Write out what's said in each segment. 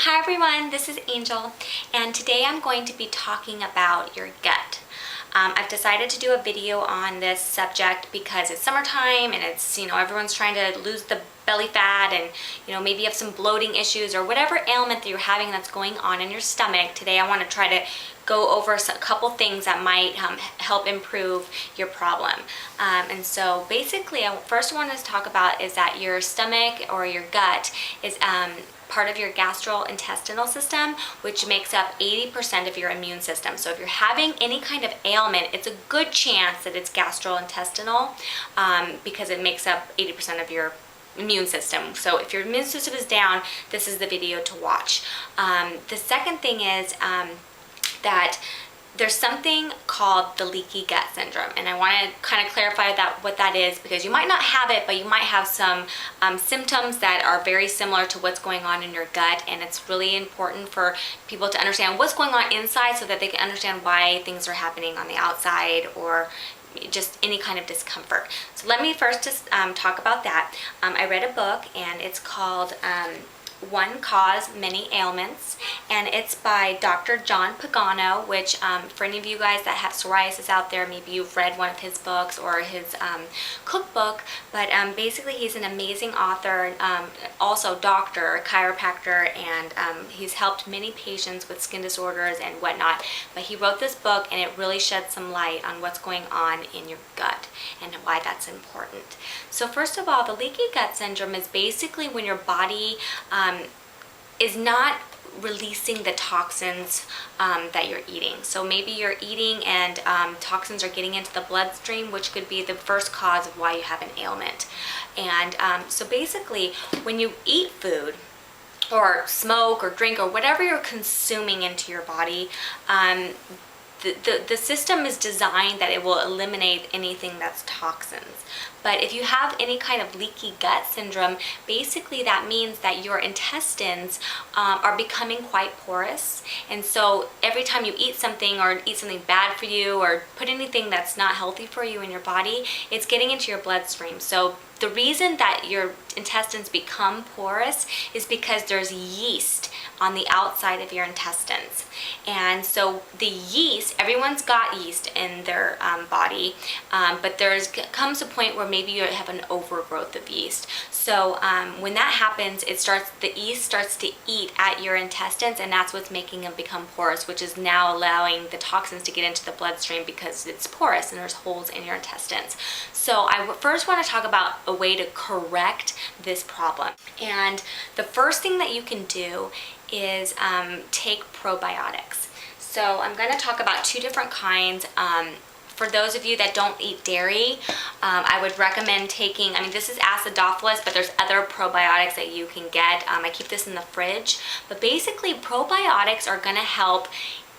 Hi everyone, this is Angel, and today I'm going to be talking about your gut. I've decided to do a video on this subject because it's summertime and it's, everyone's trying to lose the belly fat and, maybe you have some bloating issues or whatever ailment that you're having that's going on in your stomach. Today I want to try to go over a couple things that might help improve your problem. And so basically, first I want to talk about is that your stomach or your gut is part of your gastrointestinal system, which makes up 80% of your immune system. So if you're having any kind of ailment, it's a good chance that it's gastrointestinal because it makes up 80% of your immune system. So if your immune system is down, this is the video to watch. The second thing is that there's something called the leaky gut syndrome, and I want to kind of clarify what that is, because you might not have it, but you might have some symptoms that are very similar to what's going on in your gut, and it's really important for people to understand what's going on inside so that they can understand why things are happening on the outside or just any kind of discomfort. So let me first just talk about that. I read a book and it's called One Cause, Many Ailments, and it's by Dr. John Pagano, which for any of you guys that have psoriasis out there, maybe you've read one of his books or his cookbook, but basically he's an amazing author, also doctor, chiropractor, and he's helped many patients with skin disorders and whatnot, but he wrote this book and it really sheds some light on what's going on in your gut and why that's important. So first of all, the leaky gut syndrome is basically when your body is not releasing the toxins that you're eating. So maybe you're eating and toxins are getting into the bloodstream, which could be the first cause of why you have an ailment. And so basically, when you eat food or smoke or drink or whatever you're consuming into your body, the system is designed that it will eliminate anything that's toxins. But if you have any kind of leaky gut syndrome, basically that means that your intestines are becoming quite porous. And so every time you eat something or eat something bad for you or put anything that's not healthy for you in your body, it's getting into your bloodstream. So the reason that your intestines become porous is because there's yeast on the outside of your intestines. And so the yeast, everyone's got yeast in their body, but comes a point where maybe you have an overgrowth of yeast. So when that happens, the yeast starts to eat at your intestines, and that's what's making them become porous, which is now allowing the toxins to get into the bloodstream because it's porous and there's holes in your intestines. So I first want to talk about a way to correct this problem. And the first thing that you can do is take probiotics. So I'm going to talk about two different kinds. For those of you that don't eat dairy, I would recommend taking, this is acidophilus, but there's other probiotics that you can get. I keep this in the fridge. But basically, probiotics are going to help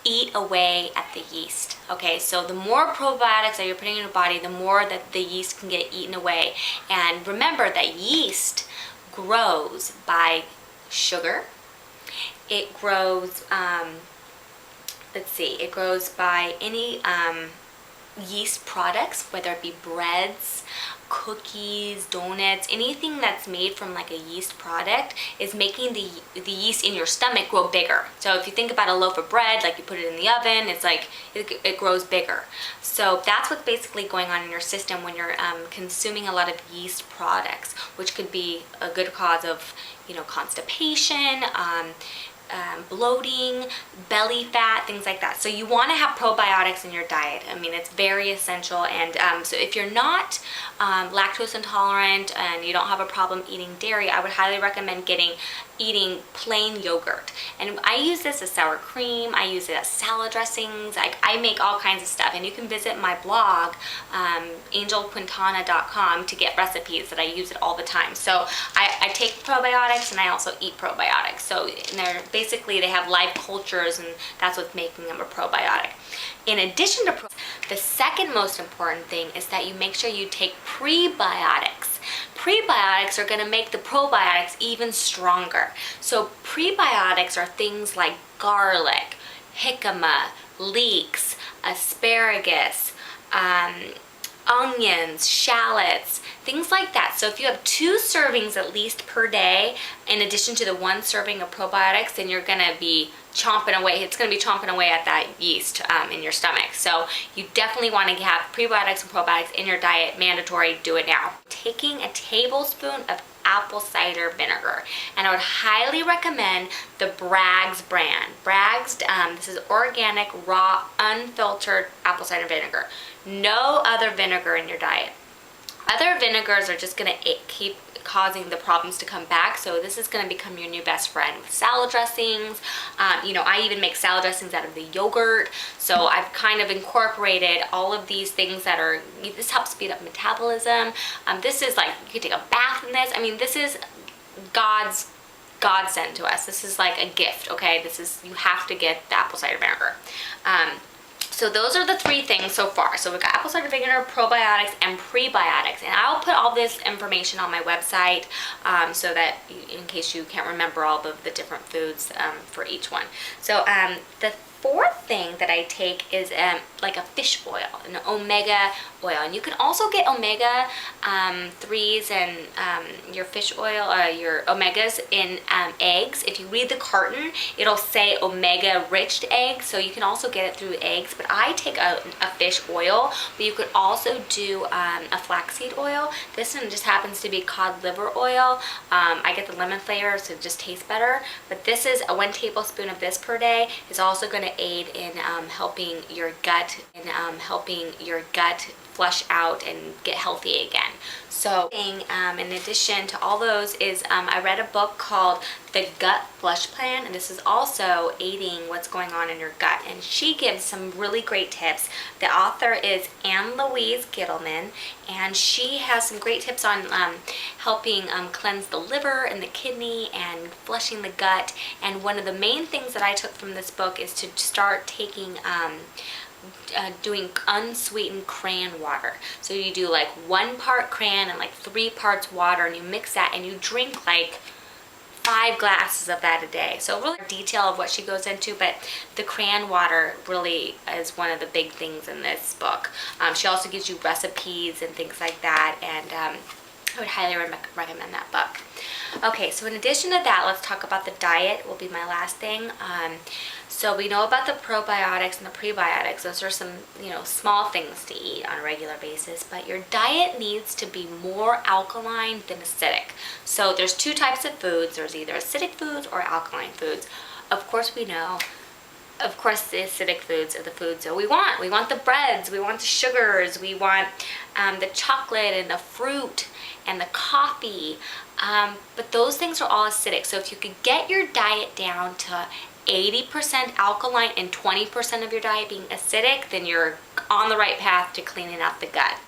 eat away at the yeast. Okay, so the more probiotics that you're putting in your body, the more that the yeast can get eaten away. And remember that yeast grows by sugar. It grows, it grows by any yeast products, whether it be breads, cookies, donuts, anything that's made from like a yeast product is making the yeast in your stomach grow bigger. So if you think about a loaf of bread, like you put it in the oven, it's like it grows bigger. So that's what's basically going on in your system when you're consuming a lot of yeast products, which could be a good cause of constipation, bloating, belly fat, things like that. So you want to have probiotics in your diet. It's very essential. And so if you're not lactose intolerant and you don't have a problem eating dairy, I would highly recommend eating plain yogurt. And I use this as sour cream. I use it as salad dressings. I make all kinds of stuff. And you can visit my blog, angelquintana.com, to get recipes that I use it all the time. So I take probiotics and I also eat probiotics. So basically they have live cultures, and that's what's making them a probiotic. In addition to the second most important thing is that you make sure you take prebiotics. Prebiotics are going to make the probiotics even stronger. So prebiotics are things like garlic, jicama, leeks, asparagus, onions, shallots, things like that. So if you have 2 servings at least per day, in addition to the 1 serving of probiotics, then you're gonna be chomping away. It's gonna be chomping away at that yeast in your stomach. So you definitely wanna have prebiotics and probiotics in your diet, mandatory, do it now. Taking a tablespoon of apple cider vinegar, and I would highly recommend the Bragg's brand. Bragg's, this is organic, raw, unfiltered apple cider vinegar. No other vinegar in your diet. Other vinegars are just gonna keep causing the problems to come back, so this is gonna become your new best friend with salad dressings. You know, I even make salad dressings out of the yogurt, so I've kind of incorporated all of these things that are, this helps speed up metabolism. This is like, you can take a bath in this. I mean, this is God's godsend to us. This is like a gift, okay? This is, you have to get the apple cider vinegar. So those are the 3 things so far. So we've got apple cider vinegar, probiotics, and prebiotics. And I'll put all this information on my website so that in case you can't remember all of the different foods for each one. So the 4th thing that I take is like a fish oil, an omega oil. And you can also get omega 3s and your fish oil, your omegas in eggs. If you read the carton, it'll say omega rich eggs, so you can also get it through eggs. But I take a fish oil, but you could also do a flaxseed oil. This one just happens to be cod liver oil. I get the lemon flavor, so it just tastes better. But this is 1 tablespoon of this per day is also going to aid in helping your gut flush out and get healthy again. So in addition to all those is I read a book called The Gut Flush Plan, and this is also aiding what's going on in your gut, and she gives some really great tips. The author is Louise Gittleman, and she has some great tips on helping cleanse the liver and the kidney and flushing the gut. And one of the main things that I took from this book is to start taking doing unsweetened cran water. So you do like 1 part cran and like 3 parts water, and you mix that and you drink like 5 glasses of that a day. So really detail of what she goes into, but the cran water really is one of the big things in this book. She also gives you recipes and things like that, and I would highly recommend that book. Okay, so in addition to that, let's talk about the diet, will be my last thing. So we know about the probiotics and the prebiotics. Those are some, you know, small things to eat on a regular basis, but your diet needs to be more alkaline than acidic. So there's 2 types of foods. There's either acidic foods or alkaline foods. Of course we know, of course the acidic foods are the foods that we want. We want the breads, we want the sugars, we want the chocolate and the fruit and the coffee, but those things are all acidic. So if you could get your diet down to 80% alkaline and 20% of your diet being acidic, then you're on the right path to cleaning out the gut.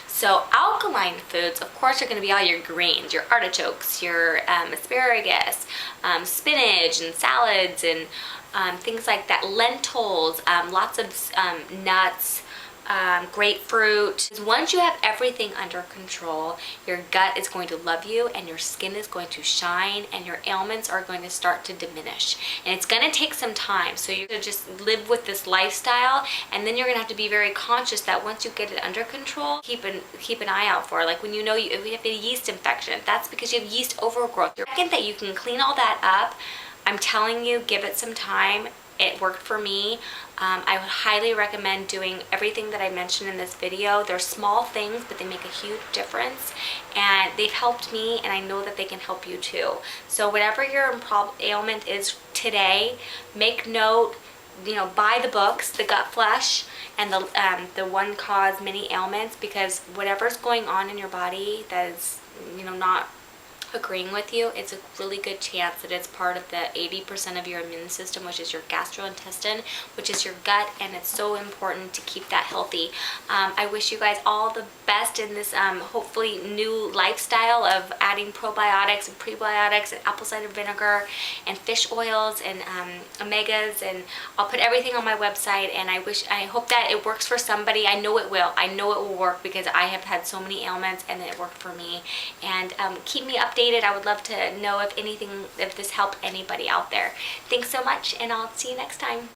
So alkaline foods, of course, are going to be all your greens, your artichokes, your asparagus, spinach and salads and things like that, lentils, lots of nuts, grapefruit. Once you have everything under control, your gut is going to love you and your skin is going to shine and your ailments are going to start to diminish. And it's going to take some time, so you're going to just live with this lifestyle, and then you're going to have to be very conscious that once you get it under control, keep an eye out for, like when you know if you have a yeast infection, that's because you have yeast overgrowth. The second that you can clean all that up, I'm telling you, give it some time. It worked for me. I would highly recommend doing everything that I mentioned in this video. They're small things, but they make a huge difference, and they've helped me, and I know that they can help you too. So whatever your ailment is today, make note, you know, buy the books, The Gut Flush and the One Cause Many Ailments, because whatever's going on in your body that is, you know, not agreeing with you, it's a really good chance that it's part of the 80% of your immune system, which is your gastrointestine, which is your gut, and it's so important to keep that healthy. I wish you guys all the best in this hopefully new lifestyle of adding probiotics and prebiotics and apple cider vinegar and fish oils and omegas, and I'll put everything on my website, and I hope that it works for somebody. I know it will. I know it will work because I have had so many ailments and it worked for me. And keep me updated. I would love to know if this helped anybody out there. Thanks so much, and I'll see you next time.